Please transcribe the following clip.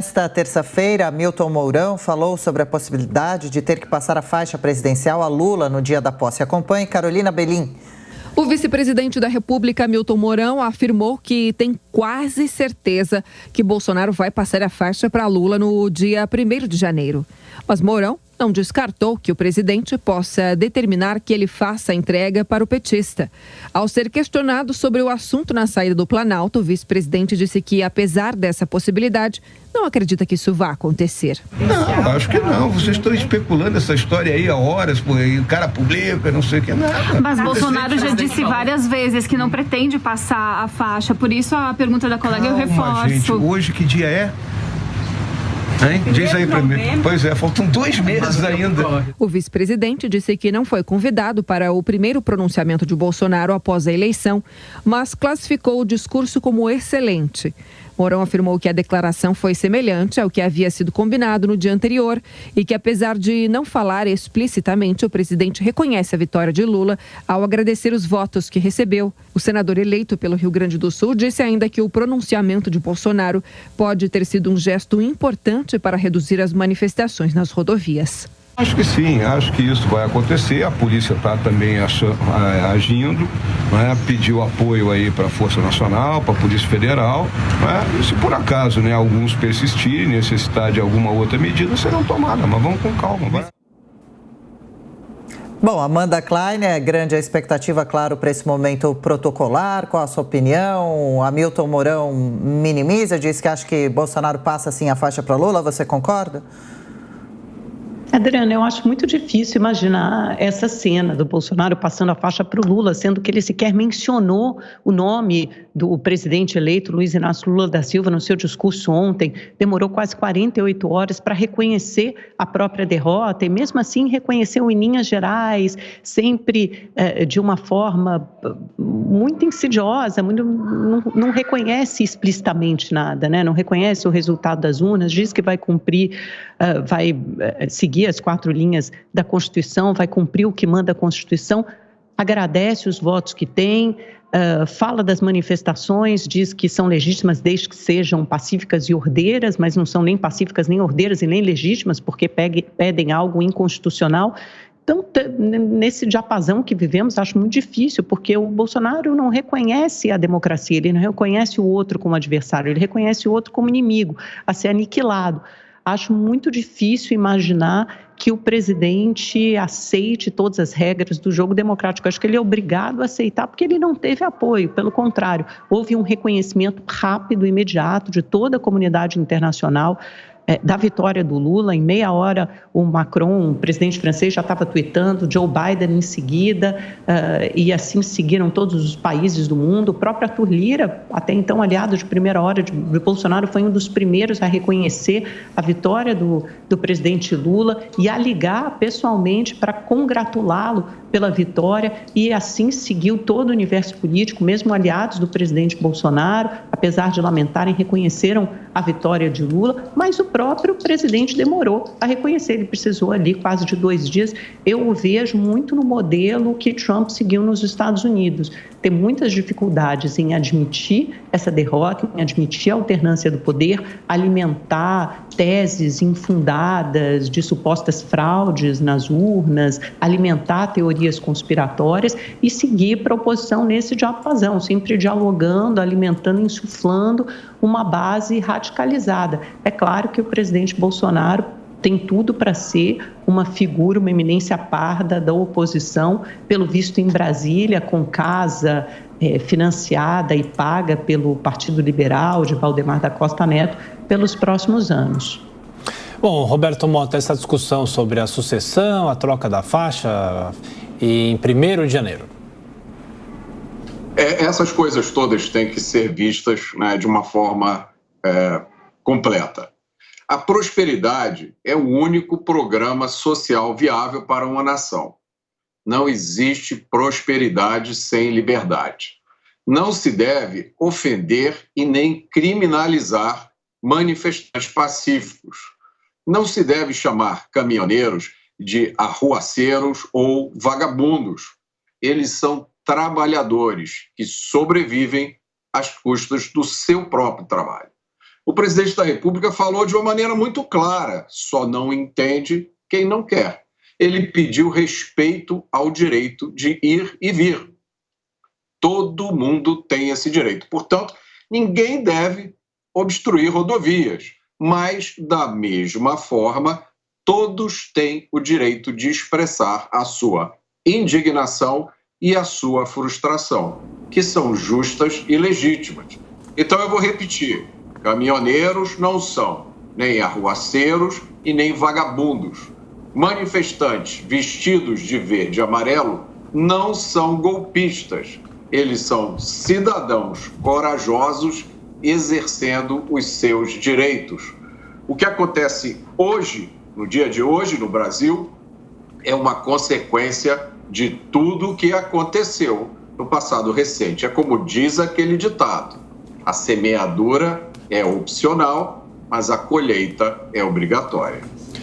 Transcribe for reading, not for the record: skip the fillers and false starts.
Nesta terça-feira, Milton Mourão falou sobre a possibilidade de ter que passar a faixa presidencial a Lula no dia da posse. Acompanhe Carolina Belim. O vice-presidente da República, Milton Mourão, afirmou que tem quase certeza que Bolsonaro vai passar a faixa para Lula no dia 1º de janeiro. Mas Mourão não descartou que o presidente possa determinar que ele faça a entrega para o petista. Ao ser questionado sobre o assunto na saída do Planalto, o vice-presidente disse que, apesar dessa possibilidade, não acredita que isso vá acontecer. Não, acho que não. Vocês estão especulando essa história aí há horas, por aí, o cara publica, não sei o que, nada. Mas Bolsonaro já disse várias vezes que não pretende passar a faixa, por isso a pergunta da colega eu reforço. Gente, hoje que dia é? Hein? Diz aí pra mim. Pois é, faltam 2 meses ainda. O vice-presidente disse que não foi convidado para o primeiro pronunciamento de Bolsonaro após a eleição, mas classificou o discurso como excelente. Mourão afirmou que a declaração foi semelhante ao que havia sido combinado no dia anterior e que, apesar de não falar explicitamente, o presidente reconhece a vitória de Lula ao agradecer os votos que recebeu. O senador eleito pelo Rio Grande do Sul disse ainda que o pronunciamento de Bolsonaro pode ter sido um gesto importante para reduzir as manifestações nas rodovias. Acho que sim, acho que isso vai acontecer. A polícia está também agindo, né? Pediu apoio aí para a Força Nacional, para a Polícia Federal, né? E se por acaso, né, alguns persistirem, necessitar de alguma outra medida, serão tomadas, mas vamos com calma. Vai. Bom, Amanda Klein, é grande a expectativa, claro, para esse momento protocolar. Qual a sua opinião? Hamilton Mourão minimiza, diz que acha que Bolsonaro passa sim a faixa para Lula, você concorda? Adriana, eu acho muito difícil imaginar essa cena do Bolsonaro passando a faixa para o Lula, sendo que ele sequer mencionou o nome do presidente eleito, Luiz Inácio Lula da Silva, no seu discurso ontem. Demorou quase 48 horas para reconhecer a própria derrota e, mesmo assim, reconheceu em linhas gerais, sempre de uma forma muito insidiosa, não reconhece explicitamente nada, né? Não reconhece o resultado das urnas, diz que vai cumprir, vai seguir as 4 linhas da Constituição, vai cumprir o que manda a Constituição, agradece os votos que tem, fala das manifestações, diz que são legítimas desde que sejam pacíficas e ordeiras, mas não são nem pacíficas, nem ordeiras e nem legítimas, porque pedem algo inconstitucional. Então, nesse diapasão que vivemos, acho muito difícil, porque o Bolsonaro não reconhece a democracia, ele não reconhece o outro como adversário, ele reconhece o outro como inimigo, a ser aniquilado. Acho muito difícil imaginar que o presidente aceite todas as regras do jogo democrático. Acho que ele é obrigado a aceitar porque ele não teve apoio. Pelo contrário, houve um reconhecimento rápido, imediato de toda a comunidade internacional da vitória do Lula. Em meia hora, o Macron, o presidente francês, já estava tuitando, Joe Biden em seguida, e assim seguiram todos os países do mundo. O próprio Arthur Lira, até então aliado de primeira hora de Bolsonaro, foi um dos primeiros a reconhecer a vitória do presidente Lula e a ligar pessoalmente para congratulá-lo pela vitória, e assim seguiu todo o universo político, mesmo aliados do presidente Bolsonaro, apesar de lamentarem, reconheceram a vitória de Lula, mas o próprio presidente demorou a reconhecer, ele precisou ali quase de 2 dias. Eu o vejo muito no modelo que Trump seguiu nos Estados Unidos, tem muitas dificuldades em admitir essa derrota, em admitir a alternância do poder, alimentar teses infundadas de supostas fraudes nas urnas, alimentar teorias conspiratórias e seguir para a oposição nesse diapasão, sempre dialogando, alimentando, insuflando uma base radicalizada. É claro que o presidente Bolsonaro tem tudo para ser uma figura, uma eminência parda da oposição, pelo visto em Brasília, com casa financiada e paga pelo Partido Liberal de Valdemar da Costa Neto pelos próximos anos. Bom, Roberto Mota, essa discussão sobre a sucessão, a troca da faixa em 1º de janeiro. Essas coisas todas têm que ser vistas, né, de uma forma completa. A prosperidade é o único programa social viável para uma nação. Não existe prosperidade sem liberdade. Não se deve ofender e nem criminalizar manifestantes pacíficos. Não se deve chamar caminhoneiros de arruaceiros ou vagabundos. Eles são trabalhadores que sobrevivem às custas do seu próprio trabalho. O presidente da República falou de uma maneira muito clara, só não entende quem não quer. Ele pediu respeito ao direito de ir e vir. Todo mundo tem esse direito. Portanto, ninguém deve obstruir rodovias, mas, da mesma forma, todos têm o direito de expressar a sua indignação e a sua frustração, que são justas e legítimas. Então, eu vou repetir: caminhoneiros não são nem arruaceiros e nem vagabundos. Manifestantes vestidos de verde e amarelo não são golpistas. Eles são cidadãos corajosos exercendo os seus direitos. O que acontece hoje, no dia de hoje, no Brasil, é uma consequência de tudo o que aconteceu no passado recente. É como diz aquele ditado: a semeadura é opcional, mas a colheita é obrigatória.